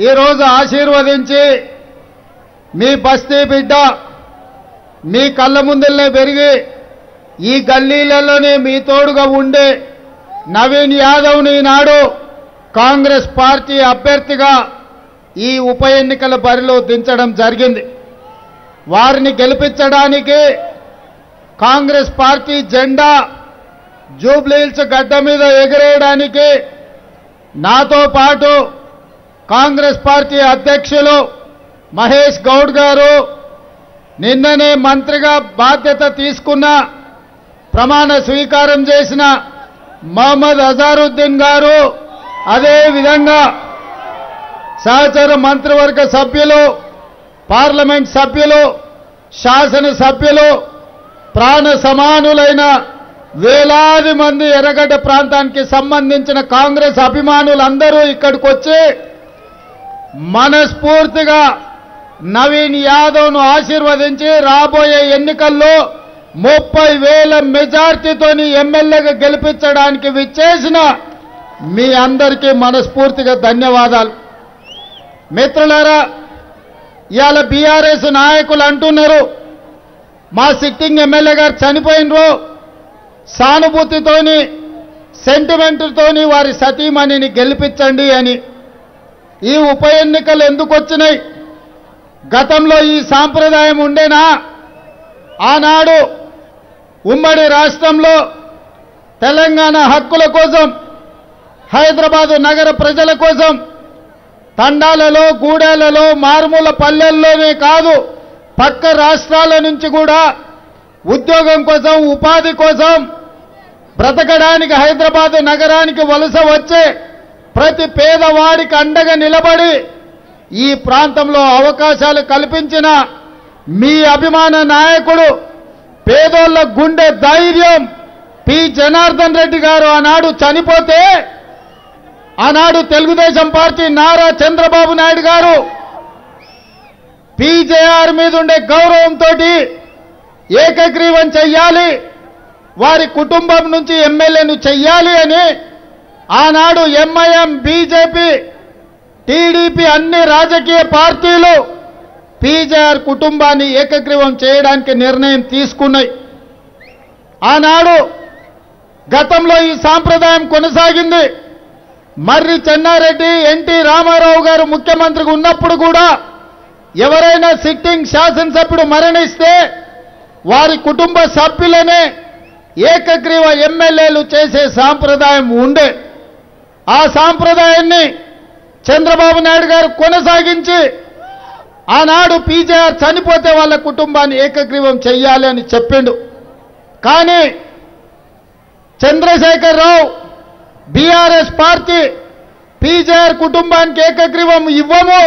ఈరోజు ఆశీర్వదించి మీ బస్తీ బిడ్డ మీ కళ్ళ ముందల్నే పెరిగి ఈ గల్లీలలోనే మీ తోడుగా ఉండే నవీన్ యాదవ్ని నాడు కాంగ్రెస్ పార్టీ అభ్యర్థిగా ఈ ఉప ఎన్నికల బరిలో దించడం జరిగింది. వారిని గెలిపించడానికి కాంగ్రెస్ పార్టీ జెండా జూబ్లీహిల్స్ గడ్డ మీద ఎగిరేయడానికి నాతో పాటు కాంగ్రెస్ పార్టీ అధ్యక్షులు మహేష్ గౌడ్ గారు, నిన్ననే మంత్రిగా బాధ్యత తీసుకున్న ప్రమాణ స్వీకారం చేసిన మహమ్మద్ అజారుద్దీన్ గారు, అదేవిధంగా సహచర మంత్రివర్గ సభ్యులు, పార్లమెంట్ సభ్యులు, శాసన సభ్యులు, ప్రాణ సమానులైన వేలాది మంది ఎర్రగడ్డ ప్రాంతానికి సంబంధించిన కాంగ్రెస్ అభిమానులందరూ ఇక్కడికి వచ్చి మనస్ఫూర్తిగా నవీన్ యాదవ్ను ఆశీర్వదించి రాబోయే ఎన్నికల్లో 30,000 మెజార్టీతోని ఎమ్మెల్యేగా గెలిపించడానికి విచ్చేసిన మీ అందరికీ మనస్ఫూర్తిగా ధన్యవాదాలు. మిత్రులారా, ఇవాళ బీఆర్ఎస్ నాయకులు అంటున్నారు మా సిట్టింగ్ ఎమ్మెల్యే గారు చనిపోయినరు, సానుభూతితోని సెంటిమెంట్తోని వారి సతీమణిని గెలిపించండి అని. ఈ ఉప ఎన్నికలు ఎందుకు వచ్చినాయి? గతంలో ఈ సాంప్రదాయం ఉండేనా? ఆనాడు ఉమ్మడి రాష్ట్రంలో తెలంగాణ హక్కుల కోసం, హైదరాబాదు నగర ప్రజల కోసం తండాలలో, గూడెలలో, మారుమూల పల్లెల్లోనే కాదు పక్క రాష్ట్రాల నుంచి కూడా ఉద్యోగం కోసం, ఉపాధి కోసం బ్రతకడానికి హైదరాబాదు నగరానికి వలస వచ్చే ప్రతి పేదవాడికి అండగా నిలబడి ఈ ప్రాంతంలో అవకాశాలు కల్పించిన మీ అభిమాన నాయకుడు, పేదోళ్ల గుండె ధైర్యం పి జనార్దన్ రెడ్డి గారు ఆనాడు చనిపోతే, ఆనాడు తెలుగుదేశం పార్టీ నారా చంద్రబాబు నాయుడు గారు పీజేఆర్ మీద ఉండే గౌరవంతో ఏకగ్రీవం చెయ్యాలి, వారి కుటుంబం నుంచి ఎమ్మెల్యేను చెయ్యాలి అని ఆనాడు ఎంఐఎం, బీజేపీ, టీడీపీ అన్ని రాజకీయ పార్టీలు పీజేఆర్ కుటుంబాన్ని ఏకగ్రీవం చేయడానికి నిర్ణయం తీసుకున్నాయి. ఆనాడు గతంలో ఈ సాంప్రదాయం కొనసాగింది. మర్రి చెన్నారెడ్డి, ఎన్టీ రామారావు గారు ముఖ్యమంత్రిగా ఉన్నప్పుడు కూడా ఎవరైనా సిట్టింగ్ శాసనసభ్యుడు మరణిస్తే వారి కుటుంబ సభ్యులనే ఏకగ్రీవ ఎమ్మెల్యేలు చేసే సాంప్రదాయం ఉండే. ఆ సాంప్రదాయాన్ని చంద్రబాబు నాయుడు గారు కొనసాగించి ఆనాడు పీజేఆర్ చనిపోతే వాళ్ళ కుటుంబాన్ని ఏకగ్రీవం చెయ్యాలి అని చెప్పిండు. కానీ చంద్రశేఖరరావు, బీఆర్ఎస్ పార్టీ పీజేఆర్ కుటుంబానికి ఏకగ్రీవం ఇవ్వము,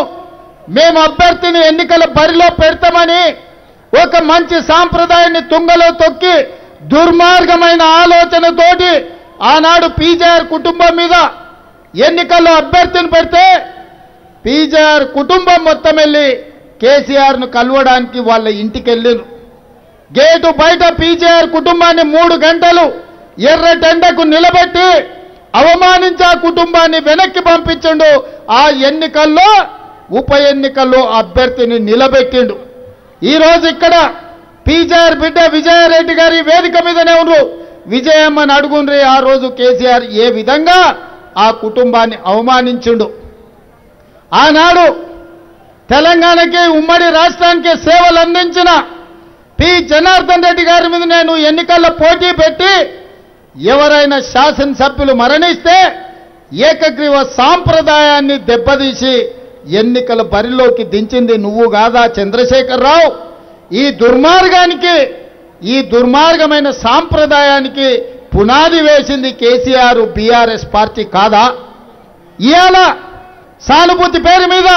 మేము అభ్యర్థిని ఎన్నికల బరిలో పెడతామని ఒక మంచి సాంప్రదాయాన్ని తుంగలో తొక్కి దుర్మార్గమైన ఆలోచనతోటి ఆనాడు పీజేఆర్ కుటుంబం మీద ఎన్నికల్లో అభ్యర్థిని పెడితే పీజేఆర్ కుటుంబం మొత్తం వెళ్ళి కేసీఆర్ను కలవడానికి వాళ్ళ ఇంటికి వెళ్ళారు. గేటు బయట పీజేఆర్ కుటుంబాన్ని 3 గంటలు ఎర్రటెండకు నిలబెట్టి అవమానించి ఆ కుటుంబాన్ని వెనక్కి పంపించిండు. ఆ ఎన్నికల్లో, ఉప ఎన్నికల్లో అభ్యర్థిని నిలబెట్టిండు. ఈరోజు ఇక్కడ పీజేఆర్ బిడ్డ విజయారెడ్డి గారి వేదిక మీదనే ఉన్నారు. విజయమ్మని అడుగుండ్రి ఆ రోజు కేసీఆర్ ఏ విధంగా ఆ కుటుంబాన్ని అవమానించిండు. ఆనాడు తెలంగాణకి, ఉమ్మడి రాష్ట్రానికి సేవలు అందించిన పి జనార్దన్ రెడ్డి గారి మీద నేను ఎన్నికల్లో పోటీ పెట్టి ఎవరైనా శాసనసభ్యులు మరణిస్తే ఏకగ్రీవ సాంప్రదాయాన్ని దెబ్బతీసి ఎన్నికల బరిలోకి దించింది నువ్వు కాదా చంద్రశేఖరరావు? ఈ దుర్మార్గానికి, ఈ దుర్మార్గమైన సాంప్రదాయానికి పునాది వేసింది కేసీఆర్, బీఆర్ఎస్ పార్టీ కాదా? ఇవాళ సానుభూతి పేరు మీద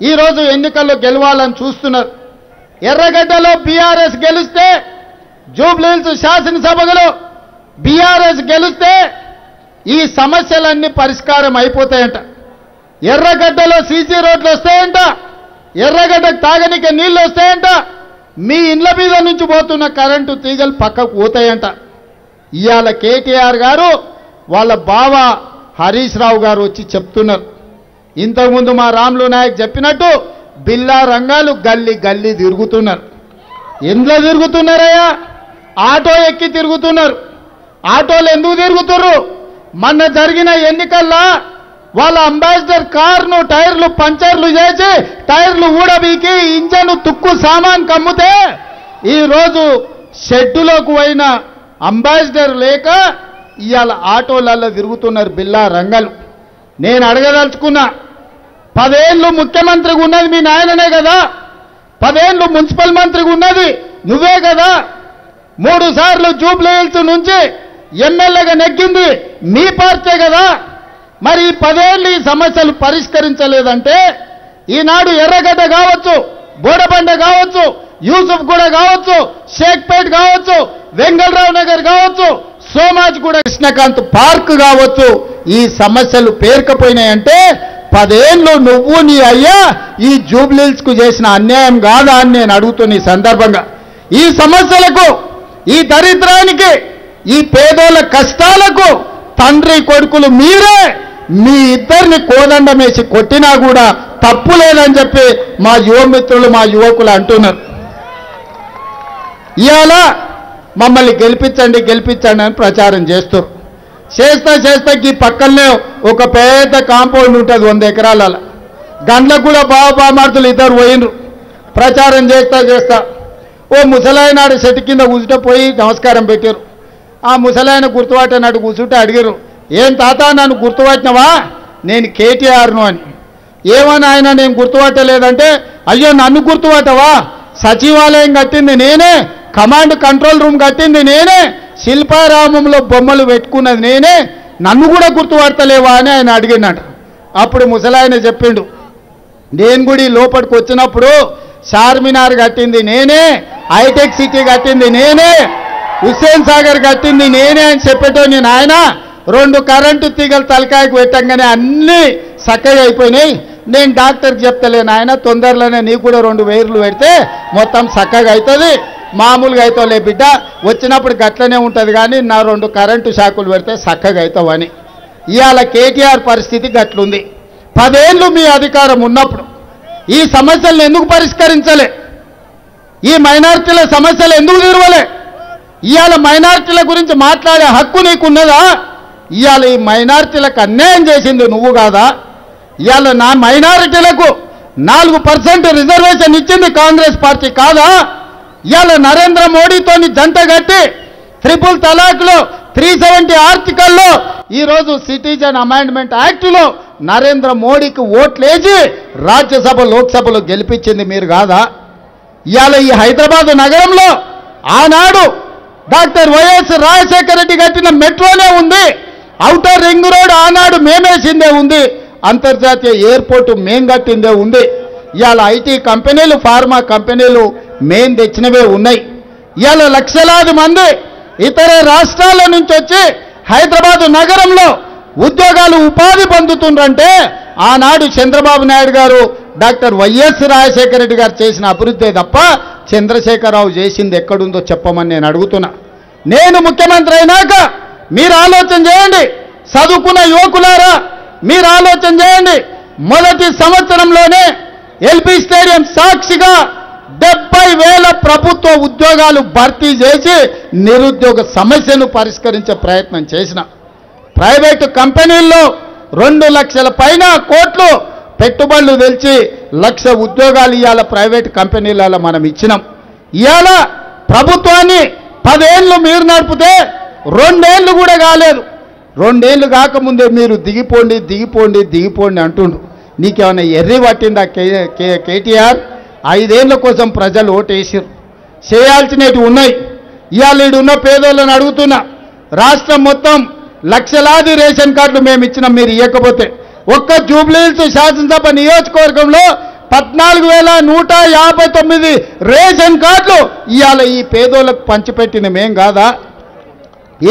ఈరోజు ఎన్నికల్లో గెలవాలని చూస్తున్నారు. ఎర్రగడ్డలో బీఆర్ఎస్ గెలిస్తే, జూబ్లీహిల్స్ శాసనసభలో బీఆర్ఎస్ గెలిస్తే ఈ సమస్యలన్నీ పరిష్కారం అయిపోతాయంట. ఎర్రగడ్డలో సీసీ రోడ్లు వస్తాయంట, ఎర్రగడ్డకు తాగనికే నీళ్లు వస్తాయంట, మీ ఇండ్ల మీద నుంచి పోతున్న కరెంటు తీగలు పక్కకు పోతాయంట. ఇవాళ కేటీఆర్ గారు వాళ్ళ బావ హరీష్ రావు గారు వచ్చి చెప్తున్నారు, ఇంతకుముందు మా రాములు నాయక్ చెప్పినట్టు బిల్లా రంగాలు గల్లీ గల్లీ తిరుగుతున్నారు. ఎందులో తిరుగుతున్నారయ్యా? ఆటో ఎక్కి తిరుగుతున్నారు. ఆటోలు ఎందుకు తిరుగుతున్నారు? మొన్న జరిగిన ఎన్నికల్లో వాళ్ళ అంబాసిడర్ కారును టైర్లు పంచర్లు చేసి టైర్లు ఊడబీకి ఇంజన్ తుక్కు సామాన్ కమ్ముతే ఈరోజు షెడ్డులోకి పోయిన అంబాసిడర్ లేక ఇవాళ ఆటోలలో తిరుగుతున్నారు బిల్లా రంగాలు. నేను అడగదలుచుకున్నా, 10 ఏళ్ళు ముఖ్యమంత్రిగా ఉన్నది మీ నాయననే కదా, 10 ఏళ్ళు మున్సిపల్ మంత్రిగా ఉన్నది నువ్వే కదా, 3 సార్లు జూబ్లీ హిల్స్ నుంచి ఎమ్మెల్యేగా నెగ్గింది మీ పార్టీ కదా. మరి ఈ 10 ఏళ్ళు ఈ సమస్యలు పరిష్కరించలేదంటే ఈనాడు ఎర్రగడ్డ కావచ్చు, బోడబండ కావచ్చు, యూసుఫ్ గూడ కావచ్చు, షేక్పేట్ కావచ్చు, వెంగళరావు నగర్ కావచ్చు, సోమాజిగూడ కృష్ణకాంత్ పార్క్ కావచ్చు, ఈ సమస్యలు పేరుకపోయినాయంటే 10 ఏళ్ళు నువ్వు నీ అయ్యా ఈ జూబ్లీహిల్స్ కు చేసిన అన్యాయం కాదా అని నేను అడుగుతున్న ఈ సందర్భంగా. ఈ సమస్యలకు, ఈ దరిద్రానికి, ఈ పేదోళ్ళ కష్టాలకు తండ్రి కొడుకులు మీరే మీ ఇద్దరిని కోదండమేసి కొట్టినా కూడా తప్పు లేదని చెప్పి మా యువమిత్రులు మా యువకులు అంటున్నారు. ఇవాళ మమ్మల్ని గెలిపించండి గెలిపించండి అని ప్రచారం చేస్తారు. చేస్తా ఈ పక్కనే ఒక పెద్ద కాంపౌండ్ ఉంటుంది 100 ఎకరాల. గండ్లకు కూడా బామార్తులు ఇద్దరు పోయినరు. ప్రచారం చేస్తా ఓ ముసలాయనాడు చెట్టు కింద కూర్చుంటే పోయి నమస్కారం పెట్టారు. ఆ ముసలాయన గుర్తుపట్టనాడు కూర్చుంటే అడిగారు, ఏం తాత నన్ను గుర్తుపట్టినవా? నేను కేటీఆర్ను అని. ఏమని ఆయన నేను గుర్తుపట్టలేదంటే, అయ్యో నన్ను గుర్తుపట్టవా? సచివాలయం కట్టింది నేనే, కమాండ్ కంట్రోల్ రూమ్ కట్టింది నేనే, శిల్పారామంలో బొమ్మలు పెట్టుకున్నది నేనే, నన్ను కూడా గుర్తుపడతలేవా అని ఆయన అడిగినాడు. అప్పుడు ముసలాయన చెప్పిండు, నేను కూడా లోపలికి వచ్చినప్పుడు చార్మినార్ కట్టింది నేనే, హైటెక్ సిటీ కట్టింది నేనే, హుస్సేన్ సాగర్ కట్టింది నేనే అని చెప్పేటో నేను ఆయన 2 కరెంటు తీగలు తలకాయకు పెట్టంగానే అన్నీ చక్కగా అయిపోయినాయి. నేను డాక్టర్కి చెప్తలేను ఆయన, తొందరలోనే నీకు కూడా 2 వైర్లు పెడితే మొత్తం చక్కగా అవుతుంది, మామూలుగా అవుతావులే బిడ్డ, వచ్చినప్పుడు గట్లనే ఉంటుంది కానీ నా 2 కరెంటు షాకులు పెడితే చక్కగా అవుతావని. ఇవాళ కేటీఆర్ పరిస్థితి గట్లుంది. 10 ఏళ్ళు మీ అధికారం ఉన్నప్పుడు ఈ సమస్యలను ఎందుకు పరిష్కరించలే? ఈ మైనారిటీల సమస్యలు ఎందుకు తీరవలే? ఇవాళ మైనారిటీల గురించి మాట్లాడే హక్కు నీకున్నదా? ఇవాళ ఈ మైనారిటీలకు అన్యాయం చేసింది నువ్వు కాదా? ఇవాళ నా మైనారిటీలకు 4% రిజర్వేషన్ ఇచ్చింది కాంగ్రెస్ పార్టీ కాదా? ఇవాళ నరేంద్ర మోడీతోని జంట కట్టి 3 తలాక్లో 370 ఆర్టికల్లో ఈరోజు సిటిజన్ అమెండ్మెంట్ యాక్ట్లో నరేంద్ర మోడీకి ఓట్లేసి రాజ్యసభ లోక్సభలో గెలిపించింది మీరు కాదా? ఇవాళ ఈ హైదరాబాద్ నగరంలో ఆనాడు డాక్టర్ వైఎస్ రాజశేఖర రెడ్డి కట్టిన మెట్రోనే ఉంది, ఔటర్ రింగ్ రోడ్ ఆనాడు మేమేసిందే ఉంది, అంతర్జాతీయ ఎయిర్పోర్టు మేం కట్టిందే ఉంది. ఇవాళ ఐటీ కంపెనీలు, ఫార్మా కంపెనీలు మేం తెచ్చినవే ఉన్నాయి. ఇవాళ లక్షలాది మంది ఇతర రాష్ట్రాల నుంచి వచ్చి హైదరాబాదు నగరంలో ఉద్యోగాలు ఉపాధి పొందుతుండ్రంటే ఆనాడు చంద్రబాబు నాయుడు గారు, డాక్టర్ వైఎస్ రాజశేఖర రెడ్డి గారు చేసిన అభివృద్ధి తప్ప చంద్రశేఖరరావు చేసింది ఎక్కడుందో చెప్పమని నేను అడుగుతున్నా. నేను ముఖ్యమంత్రి అయినాక మీరు ఆలోచన చేయండి, చదువుకున్న యువకులారా మీరు ఆలోచన చేయండి. మొదటి సంవత్సరంలోనే ఎల్బీ స్టేడియం సాక్షిగా 70,000 ప్రభుత్వ ఉద్యోగాలు భర్తీ చేసి నిరుద్యోగ సమస్యను పరిష్కరించే ప్రయత్నం చేసిన. ప్రైవేటు కంపెనీల్లో 2 లక్షల పైన కోట్లు పెట్టుబడులు తెచ్చి 1,00,000 ఉద్యోగాలు ఇవాళ ప్రైవేటు కంపెనీలలో మనం ఇచ్చినాం. ఇవాళ ప్రభుత్వాన్ని 10 ఏళ్ళు మీరు నడిపితే 2 ఏళ్ళు కూడా కాలేదు. 2 ఏళ్ళు కాకముందే మీరు దిగిపోండి అంటుండు. నీకేమైనా ఎర్రి పట్టిందా కేటీఆర్? 5 ఏళ్ళ కోసం ప్రజలు ఓటేసారు, చేయాల్సినవి ఉన్నాయి. ఇవాళ ఉన్న పేదోళ్ళని అడుగుతున్నా, రాష్ట్రం మొత్తం లక్షలాది రేషన్ కార్డులు మేము ఇచ్చినాం, మీరు ఇవ్వకపోతే ఒక్క జూబ్లీహిల్స్ శాసనసభ నియోజకవర్గంలో 14,159 రేషన్ కార్డులు ఇవాళ ఈ పేదోళ్ళకు పంచిపెట్టిన మేం కాదా?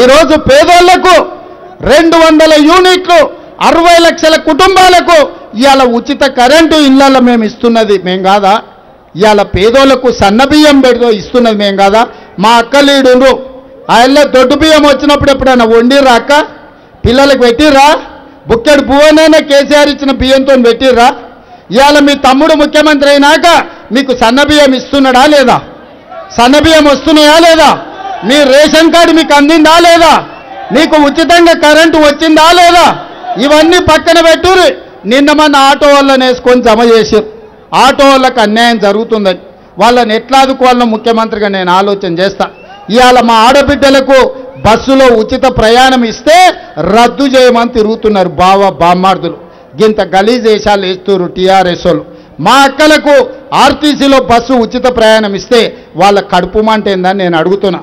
ఈరోజు పేదోళ్లకు 200 యూనిట్లు 60 లక్షల కుటుంబాలకు ఇవాళ ఉచిత కరెంటు ఇళ్లలో మేము ఇస్తున్నది మేం కాదా? ఇవాళ పేదోళ్లకు సన్నబియ్యం పెడుతూ ఇస్తున్నది మేం కాదా? మా అక్కలీడుండ్రు, ఆ ఇళ్ళ దొడ్డు బియ్యం వచ్చినప్పుడు ఎప్పుడైనా వండిర్రా అక్క? పిల్లలకు పెట్టిర్రా? బుక్కెడు పువ్వనైనా కేసీఆర్ ఇచ్చిన బియ్యంతో పెట్టిర్రా? ఇవాళ మీ తమ్ముడు ముఖ్యమంత్రి అయినాక మీకు సన్నబియ్యం ఇస్తున్నాడా లేదా? సన్నబియ్యం వస్తున్నాయా లేదా? మీ రేషన్ కార్డు మీకు అందిందా లేదా? మీకు ఉచితంగా కరెంటు వచ్చిందా లేదా? ఇవన్నీ పక్కన పెట్టుర్రి. నిన్న మన ఆటో వాళ్ళని వేసుకొని జమ చేశారు. ఆటో వాళ్ళకి అన్యాయం జరుగుతుందని వాళ్ళని ఎట్లా ఆదుకోవాలో ముఖ్యమంత్రిగా నేను ఆలోచన చేస్తా. ఇవాళ మా ఆడబిడ్డలకు బస్సులో ఉచిత ప్రయాణం ఇస్తే రద్దు చేయమని తిరుగుతున్నారు బామ్మార్దులు. గింత గలీజ్ వేషాలు వేస్తున్నారు టీఆర్ఎస్ వాళ్ళు. మా అక్కలకు ఆర్టీసీలో బస్సు ఉచిత ప్రయాణం ఇస్తే వాళ్ళ కడుపు మంట ఏందని నేను అడుగుతున్నా.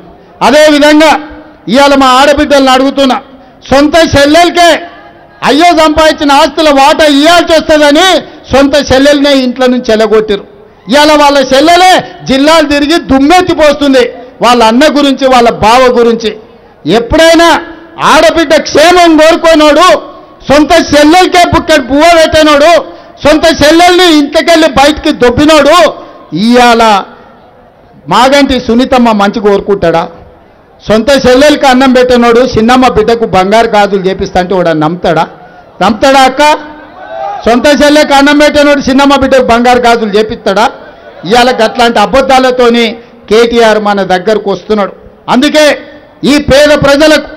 అదేవిధంగా ఇవాళ మా ఆడబిడ్డలను అడుగుతున్నా, సొంత చెల్లెలకే అయ్యో సంపాదించిన ఆస్తుల వాటా ఇవ్వాల్సి వస్తుందని సొంత చెల్లెలనే ఇంట్లో నుంచి చెల్లగొట్టారు. ఇవాళ వాళ్ళ చెల్లెలే జిల్లాలు తిరిగి దుమ్మెత్తిపోస్తుంది వాళ్ళ అన్న గురించి, వాళ్ళ బావ గురించి. ఎప్పుడైనా ఆడబిడ్డ క్షేమం కోరుకోనోడు, సొంత చెల్లెలకే బుక్కడి పువ్వ పెట్టినోడు, సొంత చెల్లెల్ని ఇంట్లోకెళ్ళి బయటికి దొబ్బినోడు ఇవాళ మాగంటి సునీతమ్మ మంచి కోరుకుంటాడా? సొంత చెల్లెలకి అన్నం పెట్టినోడు చిన్నమ్మ బిడ్డకు బంగారు గాజులు చేపిస్తా అంటే వాడు నమ్ముతాడా? నమ్ముతాడా అక్క? సొంత చెల్లెకి అన్నం పెట్టినోడు చిన్నమ్మ బిడ్డకు బంగారు గాజులు చేపిస్తాడా? ఇవాళ అట్లాంటి అబద్ధాలతోని కేటీఆర్ మన దగ్గరకు వస్తున్నాడు. అందుకే ఈ పేద ప్రజలకు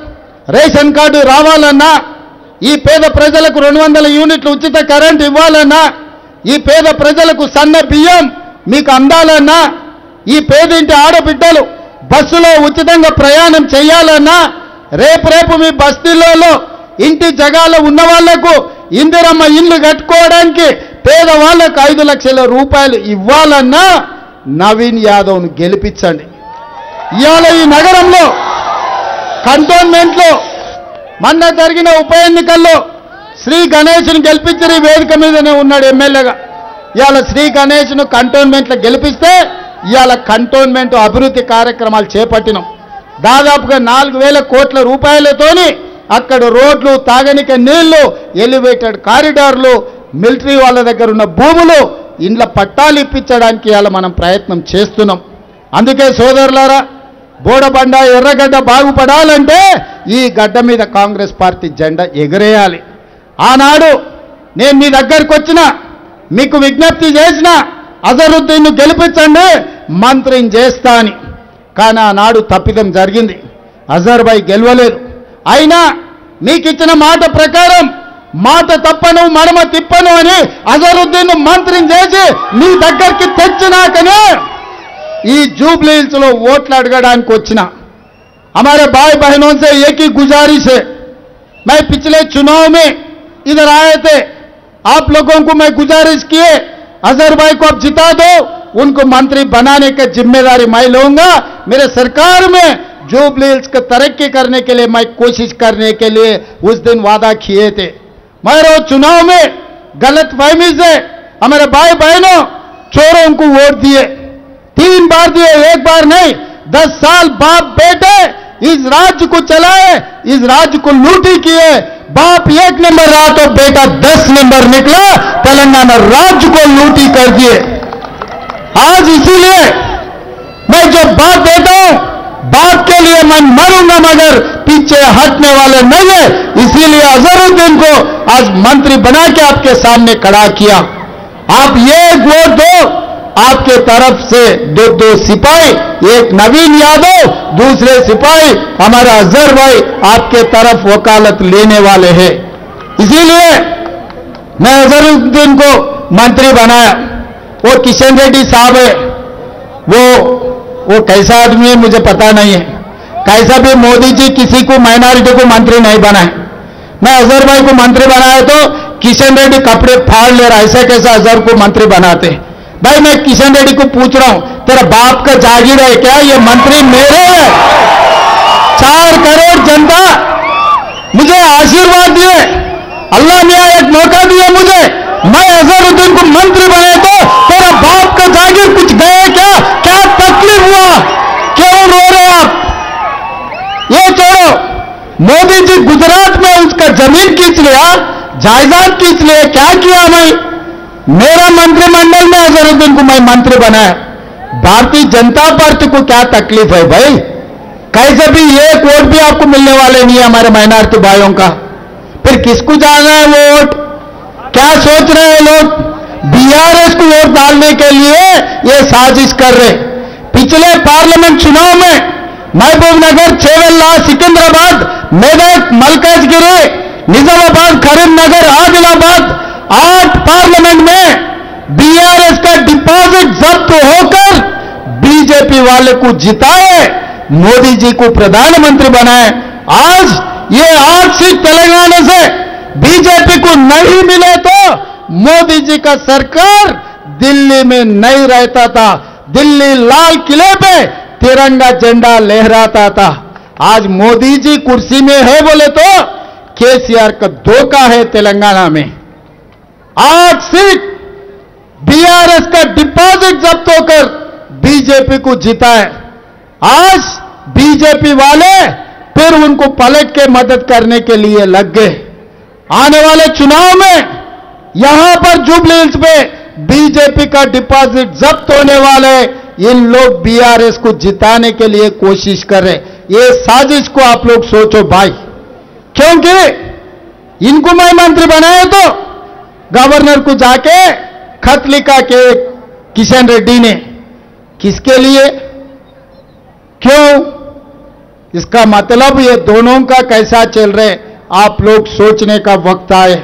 రేషన్ కార్డు రావాలన్నా, ఈ పేద ప్రజలకు 200 యూనిట్లు ఉచిత కరెంట్ ఇవ్వాలన్నా, ఈ పేద ప్రజలకు సన్న బియ్యం మీకు అందాలన్నా, ఈ పేదింటి ఆడబిడ్డలు బస్సులో ఉచితంగా ప్రయాణం చేయాలన్నా, రేపు మీ బస్తీలలో ఇంటి జగాలో ఉన్న వాళ్లకు ఇందిరమ్మ ఇల్లు కట్టుకోవడానికి పేదవాళ్లకు 5 లక్షల రూపాయలు ఇవ్వాలన్నా నవీన్ యాదవ్ను గెలిపించండి. ఇవాళ ఈ నగరంలో కంటోన్మెంట్లో మొన్న జరిగిన ఉప ఎన్నికల్లో శ్రీ గణేష్ను గెలిపించి వేదిక మీదనే ఉన్నాడు ఎమ్మెల్యేగా. ఇవాళ శ్రీ గణేష్ను కంటోన్మెంట్లో గెలిపిస్తే ఇవాళ కంటోన్మెంట్ అభివృద్ధి కార్యక్రమాలు చేపట్టినాం. దాదాపుగా 4,000 కోట్ల రూపాయలతోని అక్కడ రోడ్లు, తాగనిక నీళ్లు, ఎలివేటెడ్ కారిడార్లు, మిలిటరీ వాళ్ళ దగ్గర ఉన్న భూములు, ఇండ్ల పట్టాలు ఇప్పించడానికి ఇవాళ మనం ప్రయత్నం చేస్తున్నాం. అందుకే సోదరులారా, బోడబండ ఎర్రగడ్డ బాగుపడాలంటే ఈ గడ్డ మీద కాంగ్రెస్ పార్టీ జెండా ఎగరేయాలి. ఆనాడు నేను మీ దగ్గరికి వచ్చిన మీకు విజ్ఞప్తి చేసిన అజరుద్దీన్ను గెలిపించండి మంత్రిని చేస్తా అని. కానీ ఆనాడు తప్పిదం జరిగింది, అజర్ భాయ్ గెలవలేదు. అయినా మీకు ఇచ్చిన మాట ప్రకారం మాట తప్పను మడమ తిప్పను అని అజరుద్దీన్ను మంత్రిని చేసి మీ దగ్గరికి తెచ్చినాకనే ఈ జూబ్ली हिल्स లో ఓట్లు అడగడానికి వచ్చిన. हमारे भाई बहनों से एक ही गुजारिश है, मैं पिछले चुनाव में इधर आए थे, आप लोगों को मैं गुजारिश किए अजहर भाई को आप जिता दो, उनको मंत्री बनाने की जिम्मेदारी मैं लूंगा. मेरे सरकार में जूबली हिल्स को तरक्की करने के लिए मैं कोशिश करने के लिए उस दिन वादा किए थे. मगर वो चुनाव में गलत फहमी से हमारे भाई बहनों चोरों को वोट दिए, 3 बार दिए, 1 बार नहीं. 10 साल बाप बेटे इस राज्य को चलाए, इस राज्य को लूटी किए. बाप 1 नंबर रहा तो बेटा 10 नंबर निकला, तेलंगाना राज्य को लूटी कर दिए. आज इसीलिए मैं जो बात देता हूं, बाप के लिए मैं मरूंगा मगर पीछे हटने वाले नहीं है. इसीलिए अजहरुद्दीन को आज मंत्री बना के आपके सामने खड़ा किया. आप ये वोट दो, आपके तरफ से 2 सिपाही, एक नवीन यादव, दूसरे सिपाही हमारा अजहर भाई आपके तरफ वकालत लेने वाले हैं. इसीलिए मैं अजहरुद्दीन को मंत्री बनाया. वो किशन रेड्डी साहब है, वो कैसा आदमी है मुझे पता नहीं है. कैसा भी मोदी जी किसी को माइनॉरिटी को मंत्री नहीं बनाए. मैं अजहर भाई को मंत्री बनाया तो किशन रेड्डी कपड़े फाड़ ले रहा, ऐसा कैसा अजहर को मंत्री बनाते. भाई मैं किशन रेड्डी को पूछ रहा हूं, तेरा बाप का जागीर है क्या? ये मंत्री मेरे हैं. 4 करोड़ जनता मुझे आशीर्वाद दिए, अल्लाह मियां एक मौका दिया मुझे, मैं अजहरुद्दीन को मंत्री बनाए तो तेरा बाप का जागीर कुछ गए क्या? क्या तकलीफ हुआ? क्यों रो रहे आप? ये छोड़ो, मोदी जी गुजरात में उसका जमीन खींच लिया, जायदाद खींच लिया, क्या किया? मैं मेरा मंत्रिमंडल में अजहरुद्दीन को मैं मंत्री बनाया. भारतीय जनता पार्टी को क्या तकलीफ है भाई? कैसे भी 1 वोट भी आपको मिलने वाले नहीं है हमारे माइनॉरिटी भाइयों का. फिर किसको जाना है वोट? क्या सोच रहे हैं लोग? बीआरएस को वोट डालने के लिए ये साजिश कर रहे। पिछले पार्लियामेंट चुनाव में महबूबनगर, चेवल्ला, सिकंदराबाद, मेदक, मलकाजगिरी, निजामाबाद, करीमनगर, आदिलाबाद 8 पार्लियामेंट में बीआरएस का डिपॉजिट जब्त होकर बीजेपी वाले को जिताए, मोदी जी को प्रधानमंत्री बनाए। आज ये 8 सीट तेलंगाना से बीजेपी को नहीं मिले तो मोदी जी का सरकार दिल्ली में नहीं रहता था, दिल्ली लाल किले पे तिरंगा झंडा लहराता था। आज मोदी जी कुर्सी में है बोले तो केसीआर का धोखा है तेलंगाना में। 8 सीट बीआरएस का डिपॉजिट जब्त होकर बीजेपी को जीता है। आज बीजेपी वाले फिर उनको पलट के मदद करने के लिए लग गए। आने वाले चुनाव में यहां पर जुबली हिल्स पे बीजेपी का डिपॉजिट जब्त होने वाले, इन लोग बीआरएस को जिताने के लिए कोशिश कर रहे। ये साजिश को आप लोग सोचो भाई, क्योंकि इनको मैं मंत्री बनाया तो गवर्नर को जाके खत लिखा के किशन रेड्डी ने, किसके लिए, क्यों? इसका मतलब ये दोनों का कैसा चल रहे आप लोग सोचने का वक्त आए।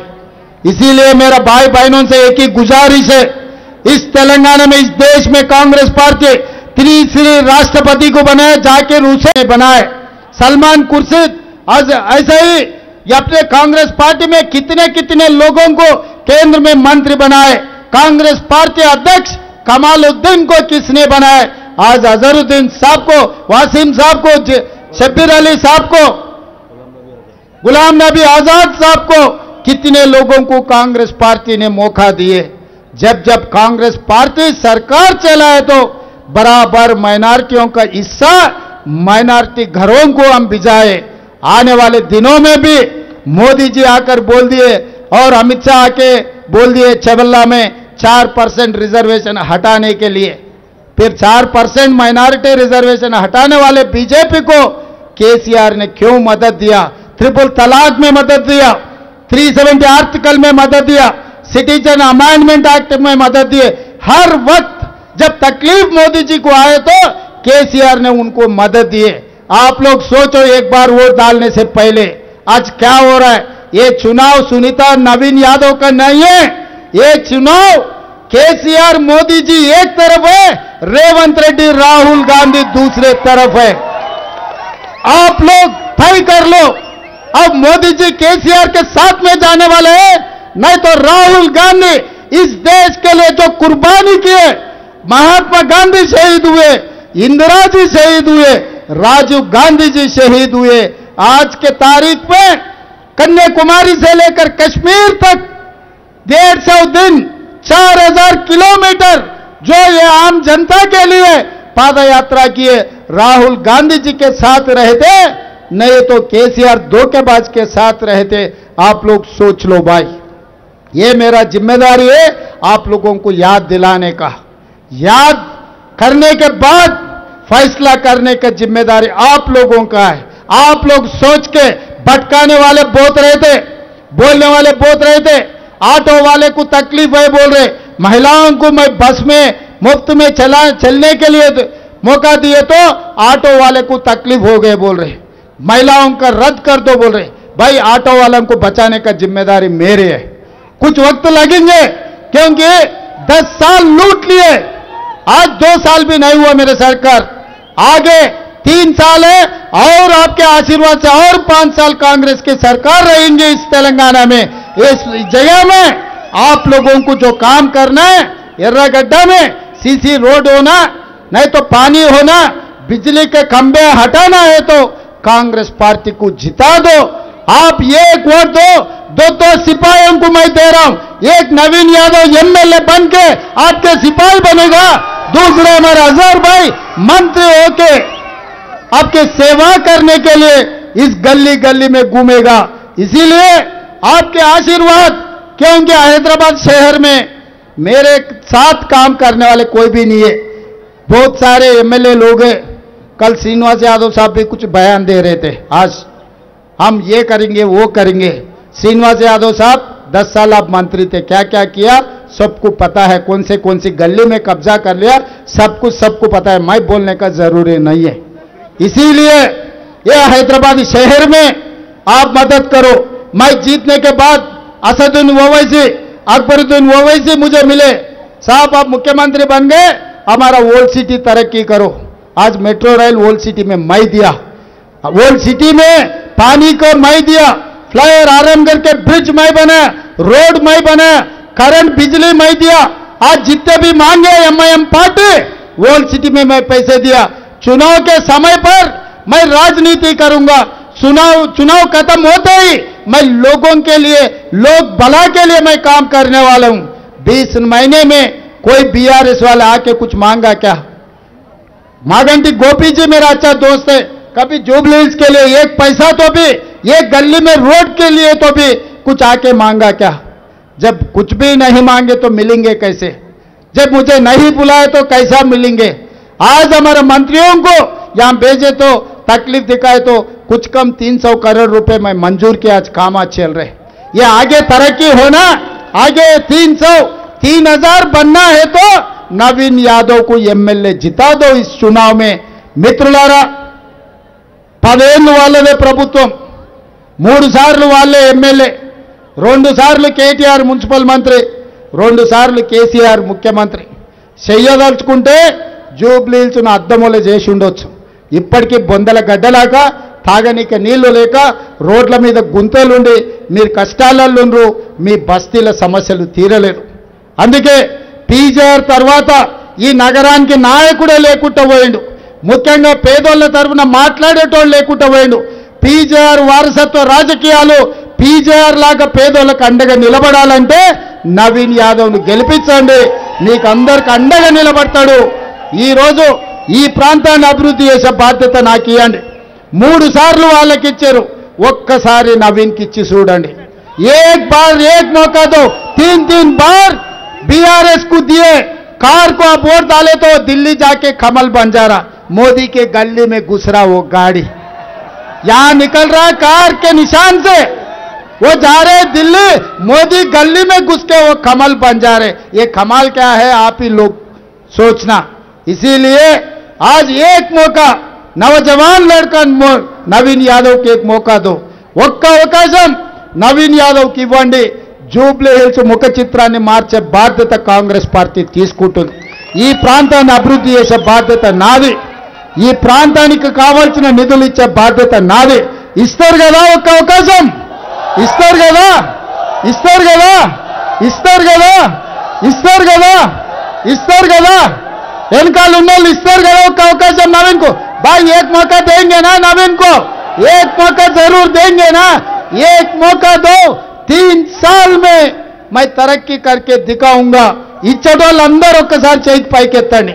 इसीलिए मेरा भाई बहनों से एक ही गुजारिश है, इस तेलंगाना में, इस देश में कांग्रेस पार्टी तीसरे राष्ट्रपति को बनाए, जाकिर हुसैन बनाए, सलमान खुर्शीद, आज ऐसे ही अपने कांग्रेस पार्टी में कितने कितने लोगों को केंद्र में मंत्री बनाए। कांग्रेस पार्टी अध्यक्ष कमालुद्दीन को किसने बनाया? आज अजहरुद्दीन साहब को, वासिम साहब को, शब्बीर अली साहब को, गुलाम नबी आजाद साहब को, कितने लोगों को कांग्रेस पार्टी ने मौका दिए। जब जब कांग्रेस पार्टी सरकार चलाए तो बराबर माइनॉरिटियों का हिस्सा माइनॉरिटी घरों को हम भिजाए। आने वाले दिनों में भी मोदी जी आकर बोल दिए और अमित शाह आके बोल दिए चेवल्ला में 4% रिजर्वेशन हटाने के लिए। फिर 4% माइनॉरिटी रिजर्वेशन हटाने वाले बीजेपी को केसीआर ने क्यों मदद दिया? ट्रिपल तलाक में मदद दिया, 370 आर्टिकल में मदद दिया, सिटीजन अमेंडमेंट एक्ट में मदद दिए। हर वक्त जब तकलीफ मोदी जी को आए तो केसीआर ने उनको मदद दिए। आप लोग सोचो एक बार वोट डालने से पहले आज क्या हो रहा है। ये चुनाव सुनीता नवीन यादव का नहीं है, ये चुनाव केसीआर मोदी जी एक तरफ है, रेवंत रेड्डी राहुल गांधी दूसरे तरफ है। आप लोग तय कर लो, अब मोदी जी केसीआर के साथ में जाने वाले हैं, नहीं तो राहुल गांधी इस देश के लिए जो कुर्बानी किए, महात्मा गांधी शहीद हुए, इंदिरा जी शहीद हुए, राजीव गांधी जी शहीद हुए। आज के तारीख में कन्याकुमारी से लेकर कश्मीर तक 150 दिन 4000 किलोमीटर जो ये आम जनता के लिए पादयात्रा किए, राहुल गांधी जी के साथ रहते, नहीं तो केसीआर धोखेबाज के साथ रहते। आप लोग सोच लो भाई, ये मेरा जिम्मेदारी है आप लोगों को याद दिलाने का। याद करने के बाद फैसला करने का जिम्मेदारी आप लोगों का है। आप लोग सोच के, भटकाने वाले बहुत रहते, बोलने वाले बहुत रहते, ऑटो वाले को तकलीफ है बोल रहे, महिलाओं को मैं बस में मुफ्त में चलने के लिए मौका दिए तो ऑटो वाले को तकलीफ हो गए बोल रहे, महिलाओं का रद्द कर दो बोल रहे। भाई ऑटो वालों को बचाने का जिम्मेदारी मेरे है। कुछ वक्त लगेंगे क्योंकि 10 साल लूट लिए, आज 2 साल भी नहीं हुआ मेरे सरकार, आगे 3 साल है और आपके आशीर्वाद से और 5 साल कांग्रेस की सरकार रहेंगे इस तेलंगाना में। इस जगह में आप लोगों को जो काम करना है, एर्रागड्डा में सीसी रोड होना, नहीं तो पानी होना, बिजली के खंभे हटाना है तो कांग्रेस पार्टी को जिता दो। आप एक वोट दो, 2 सिपाहियों को मैं दे रहा हूं, एक नवीन यादव एमएलए बन के आपके सिपाही बनेगा, दूसरे हमारे अजहर भाई मंत्री होके आपके सेवा करने के लिए इस गली गली में घूमेगा। इसीलिए आपके आशीर्वाद, क्योंकि हैदराबाद शहर में मेरे साथ काम करने वाले कोई भी नहीं है, बहुत सारे एमएलए लोग हैं। कल श्रीनिवास यादव साहब भी कुछ बयान दे रहे थे, आज हम ये करेंगे वो करेंगे। श्रीनिवास यादव साहब 10 साल आप मंत्री थे, क्या क्या किया सबको पता है, कौन सी गली में कब्जा कर लिया सबको पता है, मैं बोलने का जरूरी नहीं है। इसीलिए ये हैदराबाद शहर में आप मदद करो। मैं जीतने के बाद असदुद्दीन ओवैसी, अकबरुद्दीन ओवैसी मुझे मिले, साहब आप मुख्यमंत्री बन गए, हमारा ओल्ड सिटी तरक्की करो। आज मेट्रो रेल ओल्ड सिटी में मैं दिया, ओल्ड सिटी में पानी को मैं दिया, फ्लाईओवर आरामगढ़ के ब्रिज मैं बना, रोड मैं बना, करंट बिजली मैं दिया। आज जितने भी मांगे एमआईएम पार्टी ओल्ड सिटी में मैं पैसे दिया। चुनाव के समय पर मैं राजनीति करूंगा, चुनाव खत्म होते ही मैं लोगों के लिए, लोग भला के लिए मैं काम करने वाला हूं। 20 महीने में कोई बीआरएस वाला आके कुछ मांगा क्या? मागंटी गोपी जी मेरा अच्छा दोस्त है, कभी जुबली हिल्स के लिए एक पैसा तो भी, एक गली में रोड के लिए तो भी कुछ आके मांगा क्या? जब कुछ भी नहीं मांगे तो मिलेंगे कैसे? जब मुझे नहीं बुलाए तो कैसा मिलेंगे? आज हमारे मंत्रियों को यहां भेजे तो तकलीफ दिखाए तो कुछ कम 300 करोड़ रुपए में मंजूर किया, आज काम चल रहे। ये आगे तरक्की होना, आगे 3,000 बनना है तो नवीन यादव को एमएलए जिता दो इस चुनाव में। మిత్రులారా 10 ఏళ్ళు వాళ్ళదే ప్రభుత్వం, 3 సార్లు వాళ్ళే ఎమ్మెల్యే, 2 సార్లు కేటీఆర్ మున్సిపల్ మంత్రి, 2 సార్లు కేసీఆర్ ముఖ్యమంత్రి. చెయ్యదలుచుకుంటే జూబ్లీ హిల్స్ను అద్దములు చేసి ఉండొచ్చు. ఇప్పటికీ బొందల గడ్డలాగా తాగనీక నీళ్లు లేక రోడ్ల మీద గుంతలుండి మీరు కష్టాలలో ఉండ్రు, మీ బస్తీల సమస్యలు తీరలేరు. అందుకే పీజేఆర్ తర్వాత ఈ నగరానికి నాయకుడే లేకుండా పోయిండు, ముఖ్యంగా పేదోళ్ల తరఫున మాట్లాడేటోళ్ళు లేకుండా పోయిండు. పీజేఆర్ వారసత్వ రాజకీయాలు పీజేఆర్ లాగా పేదోళ్ళకు అండగా నిలబడాలంటే నవీన్ యాదవ్ను గెలిపించండి, మీకు అందరికి అండగా నిలబడతాడు. ఈరోజు ఈ ప్రాంతాన్ని అభివృద్ధి చేసే బాధ్యత నాకు ఇవ్వండి. 3 సార్లు వాళ్ళకి ఇచ్చారు, ఒక్కసారి నవీన్కి ఇచ్చి చూడండి. एक बार एक मौका दो, 3 बार बीआरएस को दिए, कार को आप वोट डाले तो दिल्ली जाके कमल बंजारा मोदी के गली में घुस रहा वो गाड़ी, यहां निकल रहा है कार के निशान से, वो जा रहे दिल्ली, मोदी गली में घुस के वो कमल बन जा रहे. ये कमाल क्या है आप ही लोग सोचना. इसीलिए आज एक मौका नौजवान लड़का नवीन यादव के एक मौका दो, ఒక్క అవకాశం నవీన్ యాదవ్కి ఇవ్వండి. జూబ్లీ హిల్స్ ముఖ చిత్రాన్ని మార్చే బాధ్యత కాంగ్రెస్ పార్టీ తీసుకుంటుంది. ఈ ప్రాంతాన్ని అభివృద్ధి చేసే బాధ్యత నాది, ఈ ప్రాంతానికి కావాల్సిన నిధులు ఇచ్చే బాధ్యత నాది. ఇస్తారు కదా ఒక్క అవకాశం, ఇస్తారు కదా, ఇస్తారు కదా, ఇస్తారు కదా, ఇస్తారు కదా, ఇస్తారు కదా, వెనకాల ఉన్న వాళ్ళు ఇస్తారు కదా ఒక్క అవకాశం నవీన్ को. भाई एक मौका देंगे ना नवीन को, एक मौका जरूर देंगे ना, एक मौका दो, 3 साल में मैं तरक्की करके दिखाऊंगा. ఇచ్చటోళ్ళందరూ ఒక్కసారి చేతి పైకెత్తండి.